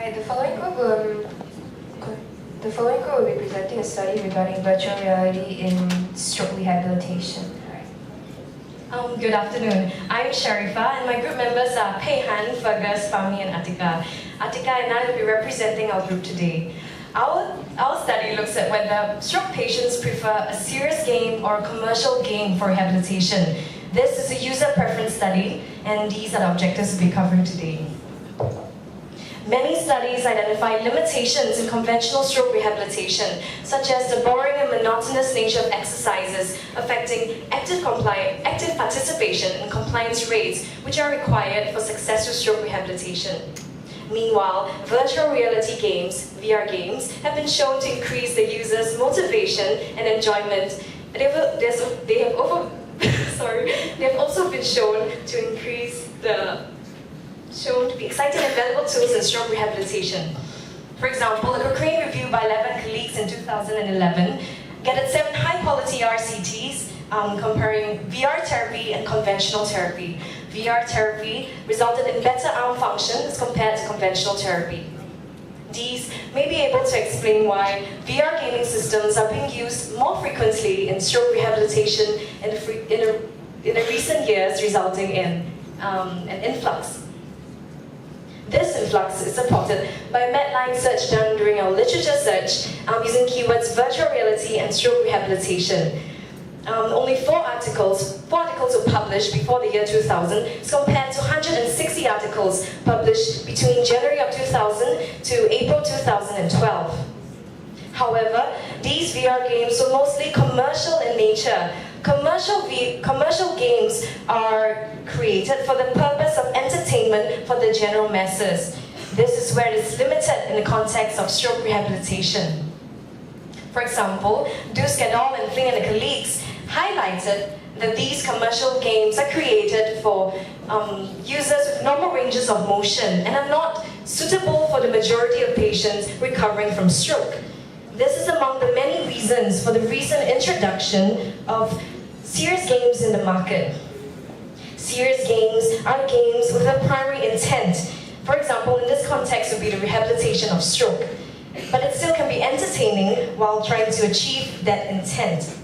Hi, the following group will be presenting a study regarding virtual reality in stroke rehabilitation. Good afternoon. I'm Sharifa, and my group members are Peihan, Fergus, Fahmi, and Atika. Atika and I will be representing our group today. Our study looks at whether stroke patients prefer a serious game or a commercial game for rehabilitation. This is a user preference study, and these are the objectives we'll be covering today. Many studies identify limitations in conventional stroke rehabilitation, such as the boring and monotonous nature of exercises affecting active participation and compliance rates, which are required for successful stroke rehabilitation. Meanwhile, virtual reality games, VR games, have been shown to increase the user's motivation and enjoyment. They have also been shown to be exciting and valuable tools in stroke rehabilitation. For example, a Cochrane review by 11 colleagues in 2011 gathered 7 high-quality RCTs comparing VR therapy and conventional therapy. VR therapy resulted in better arm function as compared to conventional therapy. These may be able to explain why VR gaming systems are being used more frequently in stroke rehabilitation in the recent years, resulting in an influx. This influx is supported by a Medline search done during our literature search using keywords virtual reality and stroke rehabilitation. Only 4 articles were published before the year 2000 as compared to 160 articles published between January of 2000 to April 2012. However, these VR games were mostly commercial in nature. Commercial games are created for the purpose of entertainment for the general masses. This is where it is limited in the context of stroke rehabilitation. For example, Duskadol and Fling and the colleagues highlighted that these commercial games are created for users with normal ranges of motion and are not suitable for the majority of patients recovering from stroke. This is among the many reasons for the recent introduction of serious games in the market. Serious games are games with a primary intent. For example, in this context would be the rehabilitation of stroke. But it still can be entertaining while trying to achieve that intent.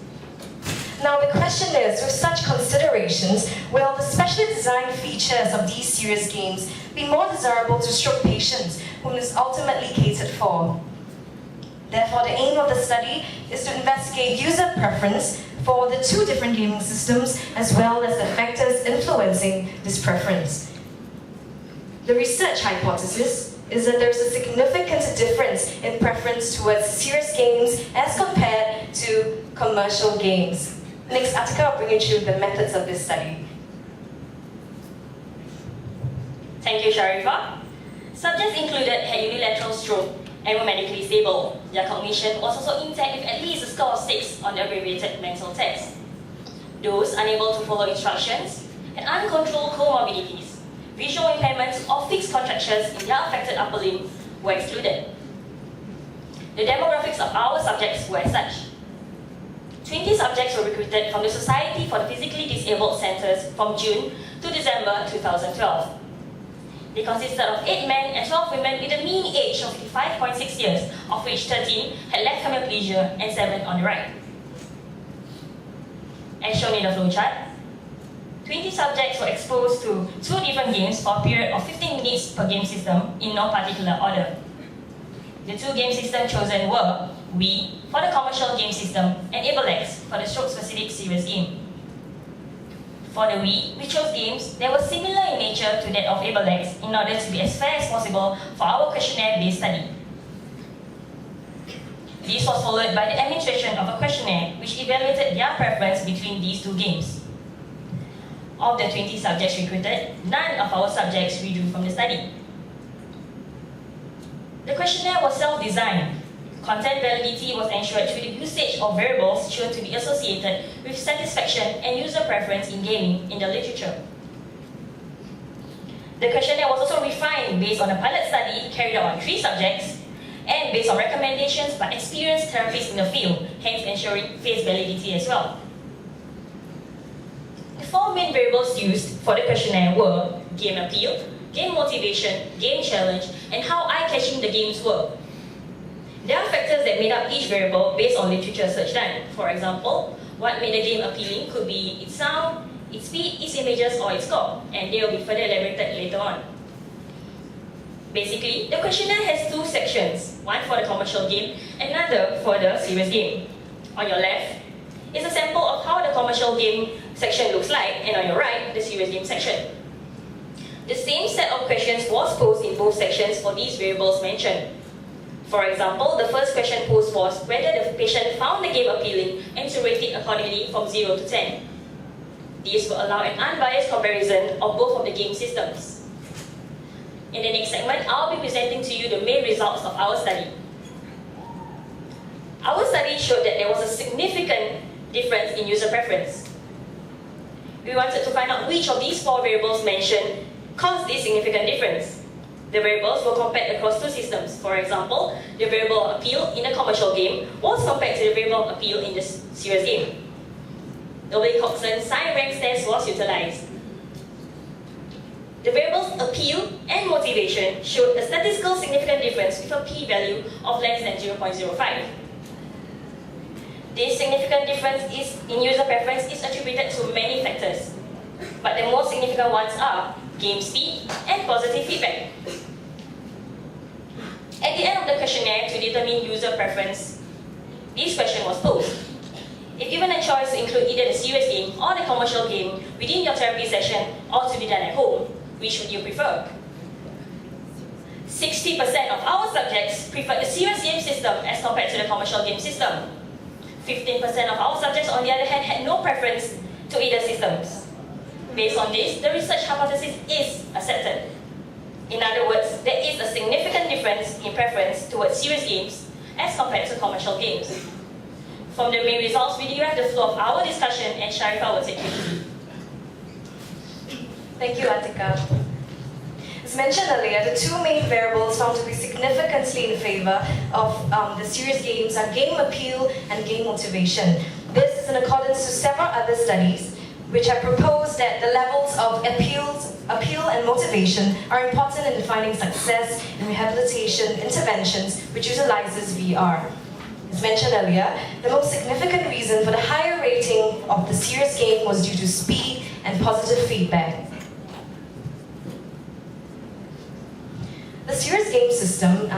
Now the question is, with such considerations, will the specially designed features of these serious games be more desirable to stroke patients whom it is ultimately catered for? Therefore, the aim of the study is to investigate user preference for the 2 different gaming systems, as well as the factors influencing this preference. The research hypothesis is that there is a significant difference in preference towards serious games as compared to commercial games. Next, Atika will bring you through the methods of this study. Thank you, Sharifa. Subjects included had unilateral stroke and were medically stable. Their cognition was also intact with at least a score of 6 on the abbreviated mental test. Those unable to follow instructions had uncontrolled comorbidities, visual impairments, or fixed contractures in their affected upper limb were excluded. The demographics of our subjects were as such. 20 subjects were recruited from the Society for the Physically Disabled Centres from June to December 2012. They consisted of 8 men and 12 women with a mean age of 55.6 years, of which 13 had left hemiplegia and 7 on the right. As shown in the flowchart, 20 subjects were exposed to 2 different games for a period of 15 minutes per game system in no particular order. The 2 game systems chosen were Wii for the commercial game system and AbleX for the stroke-specific serious game. For the Wii, we chose games that were similar in nature to that of AbleX in order to be as fair as possible for our questionnaire-based study. This was followed by the administration of a questionnaire which evaluated their preference between these 2 games. Of the 20 subjects recruited, none of our subjects withdrew from the study. The questionnaire was self-designed. Content validity was ensured through the usage of variables shown to be associated with satisfaction and user preference in gaming in the literature. The questionnaire was also refined based on a pilot study carried out on 3 subjects and based on recommendations by experienced therapists in the field, hence ensuring face validity as well. The 4 main variables used for the questionnaire were game appeal, game motivation, game challenge, and how eye-catching the games were. There are factors that made up each variable based on literature search done. For example, what made the game appealing could be its sound, its speed, its images, or its score, and they will be further elaborated later on. Basically, the questionnaire has two sections, one for the commercial game, another for the serious game. On your left is a sample of how the commercial game section looks like, and on your right, the serious game section. The same set of questions was posed in both sections for these variables mentioned. For example, the first question posed was whether the patient found the game appealing and to rate it accordingly from 0 to 10. This will allow an unbiased comparison of both of the game systems. In the next segment, I'll be presenting to you the main results of our study. Our study showed that there was a significant difference in user preference. We wanted to find out which of these four variables mentioned caused this significant difference. The variables were compared across two systems. For example, the variable of appeal in the commercial game was compared to the variable of appeal in the serious game. The Wilcoxon sign rank test was utilized. The variables appeal and motivation showed a statistically significant difference with a p-value of less than 0.05. This significant difference in user preference is attributed to many factors, but the most significant ones are game speed and positive feedback. At the end of the questionnaire to determine user preference, this question was posed. If given a choice to include either the serious game or the commercial game within your therapy session or to be done at home, which would you prefer? 60% of our subjects preferred the serious game system as compared to the commercial game system. 15% of our subjects, on the other hand, had no preference to either systems. Based on this, the research hypothesis is accepted. In other words, there is a significant difference in preference towards serious games as compared to commercial games. From the main results, we derive the flow of our discussion, and Sharifah will take you through. Thank you, Atika. As mentioned earlier, the two main variables found to be significantly in favor of the serious games are game appeal and game motivation. This is in accordance to several other studies which have proposed that the levels of appeal and motivation are important in defining success in rehabilitation interventions which utilizes VR. As mentioned earlier, the most significant reason for the higher rating of the serious game was due to speed and positive feedback. The serious game system,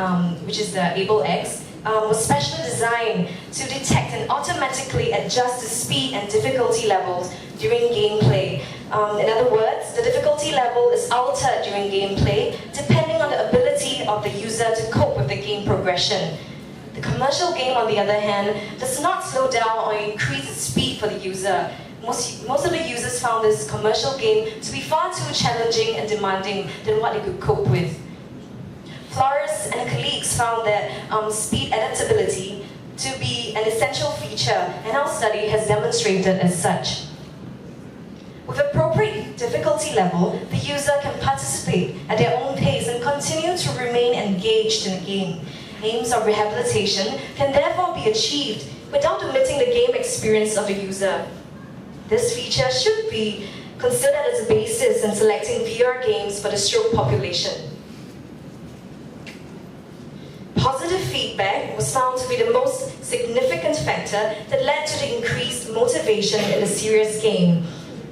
which is the AbleX, was specially designed to detect and automatically adjust the speed and difficulty levels during gameplay. In other words, the difficulty level is altered during gameplay depending on the ability of the user to cope with the game progression. The commercial game, on the other hand, does not slow down or increase the speed for the user. Most of the users found this commercial game to be far too challenging and demanding than what they could cope with. Flores and colleagues found that speed adaptability to be an essential feature, and our study has demonstrated as such. With appropriate difficulty level, the user can participate at their own pace and continue to remain engaged in the game. Aims of rehabilitation can therefore be achieved without omitting the game experience of the user. This feature should be considered as a basis in selecting VR games for the stroke population. Positive feedback was found to be the most significant factor that led to the increased motivation in the serious game.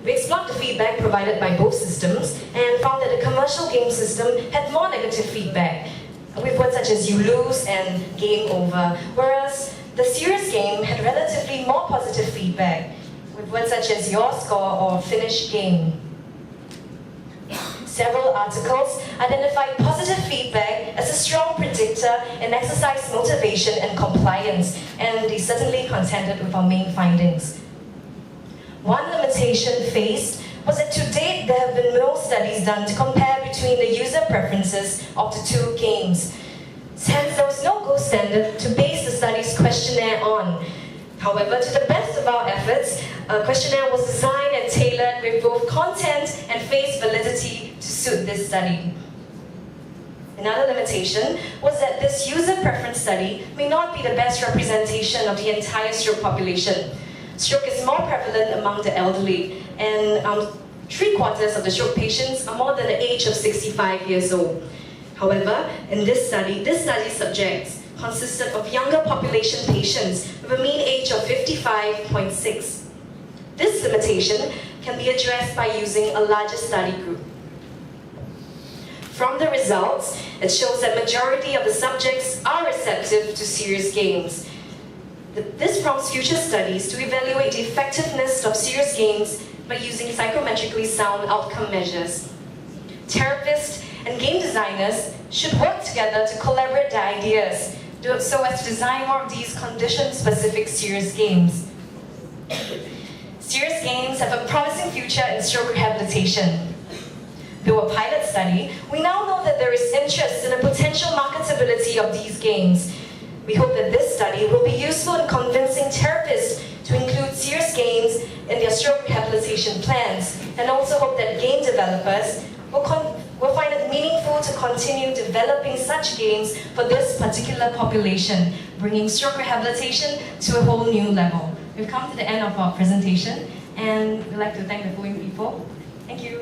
We explored the feedback provided by both systems and found that the commercial game system had more negative feedback, with words such as you lose and game over, whereas the serious game had relatively more positive feedback, with words such as your score or finish game. Several articles identified positive feedback as a strong predictor in exercise motivation and compliance, and they certainly contended with our main findings. One limitation faced was that to date there have been no studies done to compare between the user preferences of the two games. Hence, there was no gold standard to base the study's questionnaire on. However, to the best of our efforts, a questionnaire was designed and tailored with both content and face validity to suit this study. Another limitation was that this user preference study may not be the best representation of the entire stroke population. Stroke is more prevalent among the elderly, and 3/4 of the stroke patients are more than the age of 65 years old. However, in this study subjects consisted of younger population patients with a mean age of 55.6. This limitation can be addressed by using a larger study group. From the results, it shows that majority of the subjects are receptive to serious games. This prompts future studies to evaluate the effectiveness of serious games by using psychometrically sound outcome measures. Therapists and game designers should work together to collaborate their ideas so as to design more of these condition-specific serious games. Serious games have a promising future in stroke rehabilitation. Through a pilot study, we now know that there is interest in the potential marketability of these games. We hope that this study will be useful in convincing therapists to include serious games in their stroke rehabilitation plans, and also hope that game developers will find it meaningful to continue developing such games for this particular population, bringing stroke rehabilitation to a whole new level. We've come to the end of our presentation, and we'd like to thank the following people. Thank you.